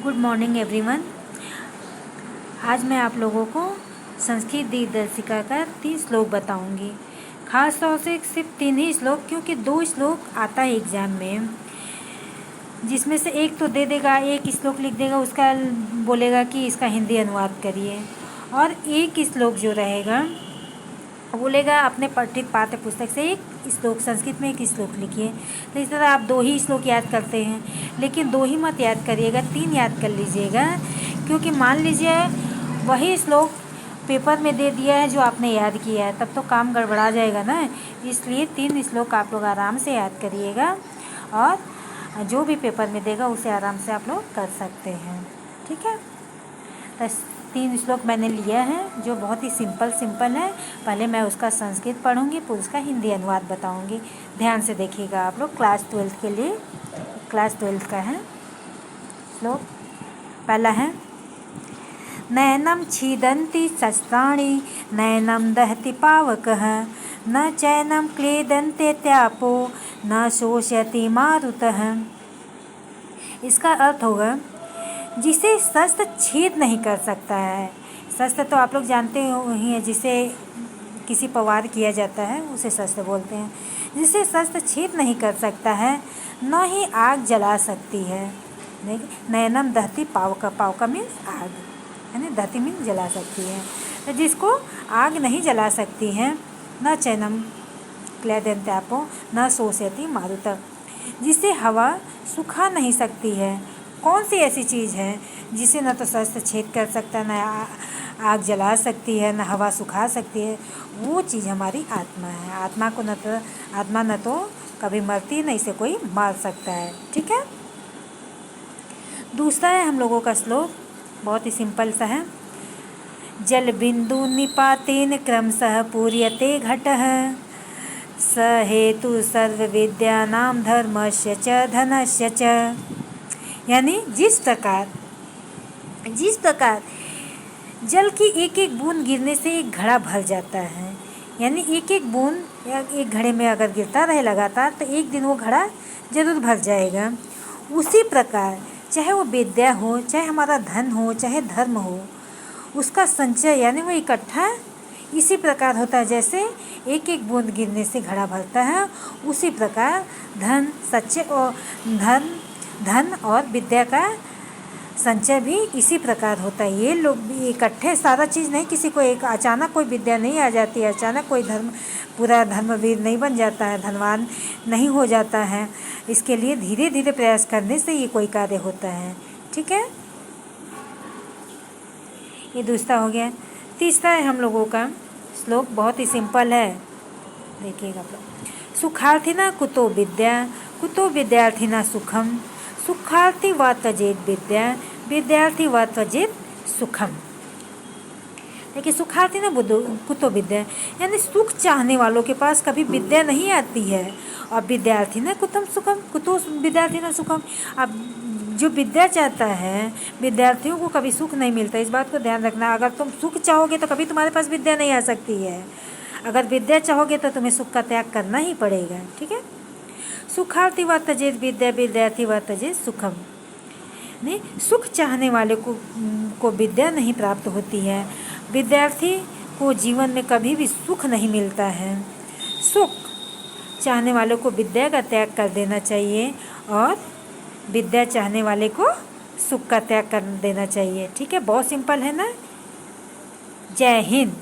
Good morning everyone. आज मैं आप लोगों को संस्कृत दिनदर्शिका का 3 श्लोक बताऊंगी। खास तौर से सिर्फ 3 ही श्लोक, क्योंकि 2 श्लोक आता है एग्ज़ाम में, जिसमें से एक तो दे देगा, एक श्लोक लिख देगा, उसका बोलेगा कि इसका हिंदी अनुवाद करिए, और एक श्लोक जो रहेगा बोलेगा अपने पठित पाठ्य पुस्तक से एक श्लोक, संस्कृत में एक श्लोक लिखिए। तो इस तरह आप 2 ही श्लोक याद करते हैं, लेकिन 2 ही मत याद करिएगा, 3 याद कर लीजिएगा, क्योंकि मान लीजिए वही श्लोक पेपर में दे दिया है जो आपने याद किया है, तब तो काम गड़बड़ा जाएगा ना। इसलिए 3 श्लोक आप लोग आराम से याद करिएगा, और जो भी पेपर में देगा उसे आराम से आप लोग कर सकते हैं। ठीक है, तो 3 श्लोक मैंने लिया है जो बहुत ही सिंपल है। पहले मैं उसका संस्कृत पढ़ूंगी, फिर उसका हिंदी अनुवाद बताऊंगी। ध्यान से देखिएगा आप लोग, क्लास 12 के लिए, क्लास 12 का है श्लोक। पहला है, नैनम छीदन्ति शस्त्राणि नैनम दहति पावकः न चैनम क्लेदन्ते त्यापो न शोषयति मारुतः। इसका अर्थ होगा जिसे शस्त्र छेद नहीं कर सकता है। शस्त्र तो आप लोग जानते ही हैं, जिसे किसी पर वार किया जाता है उसे शस्त्र बोलते हैं। जिसे शस्त्र छेद नहीं कर सकता है, न ही आग जला सकती है। नैनम दहती पावका, पावका मीन्स आग, यानी दहती मीन्स जला सकती है। तो जिसको आग नहीं जला सकती है, न चैनम क्लेदन्ते त्यापो न शोषयति मारुतः, जिसे हवा सुखा नहीं सकती है। कौन सी ऐसी चीज़ है जिसे न तो शस्त्र छेद कर सकता है, न आग जला सकती है, न हवा सुखा सकती है? वो चीज़ हमारी आत्मा है। आत्मा को आत्मा न तो कभी मरती, न इसे कोई मार सकता है। ठीक है, दूसरा है हम लोगों का श्लोक, बहुत ही सिंपल सा है। जल बिंदु निपातेन क्रमशः पूर्यते घटः स हेतु सर्व विद्यानां धर्मस्य च धनस्य च। यानी जिस प्रकार जल की एक एक बूंद गिरने से एक घड़ा भर जाता है, यानी एक एक बूंद या एक घड़े में अगर गिरता रहे लगातार, तो एक दिन वो घड़ा जरूर भर जाएगा। उसी प्रकार चाहे वो विद्या हो, चाहे हमारा धन हो, चाहे धर्म हो, उसका संचय यानी वो इकट्ठा इसी प्रकार होता है। जैसे एक एक बूंद गिरने से घड़ा भरता है, उसी प्रकार धन और विद्या का संचय भी इसी प्रकार होता है। ये लोग भी इकट्ठे सारा चीज़ नहीं, किसी को एक अचानक कोई विद्या नहीं आ जाती है, अचानक कोई पूरा धर्मवीर नहीं बन जाता है, धनवान नहीं हो जाता है। इसके लिए धीरे धीरे प्रयास करने से ये कोई कार्य होता है। ठीक है, ये दूसरा हो गया। तीसरा है हम लोगों का श्लोक, बहुत ही सिंपल है, देखिएगा आप लोग। सुखार्थिना कुतो विद्या कुतो विद्यार्थिना सुखम सुखार्थी व त्यजेत विद्या विद्यार्थी व त्यजेत सुखम। देखिए, सुखार्थी ना कुतो विद्या, यानी सुख चाहने वालों के पास कभी विद्या नहीं आती है, और विद्यार्थी ना कुतम सुखम कुतो विद्यार्थी ना सुखम। अब जो विद्या चाहता है, विद्यार्थियों को कभी सुख नहीं मिलता। इस बात को ध्यान रखना। अगर तुम सुख चाहोगे तो कभी तुम्हारे पास विद्या नहीं आ सकती है। अगर विद्या चाहोगे तो तुम्हें सुख का त्याग करना ही पड़ेगा। ठीक है, सुखार्थी व त्यजेत विद्या विद्यार्थी व त्यजेत सुखम। नहीं, सुख चाहने वाले को विद्या नहीं प्राप्त होती है। विद्यार्थी को जीवन में कभी भी सुख नहीं मिलता है। सुख चाहने वाले को विद्या का त्याग कर देना चाहिए, और विद्या चाहने वाले को सुख का त्याग कर देना चाहिए। ठीक है, बहुत सिंपल है ना। जय हिंद।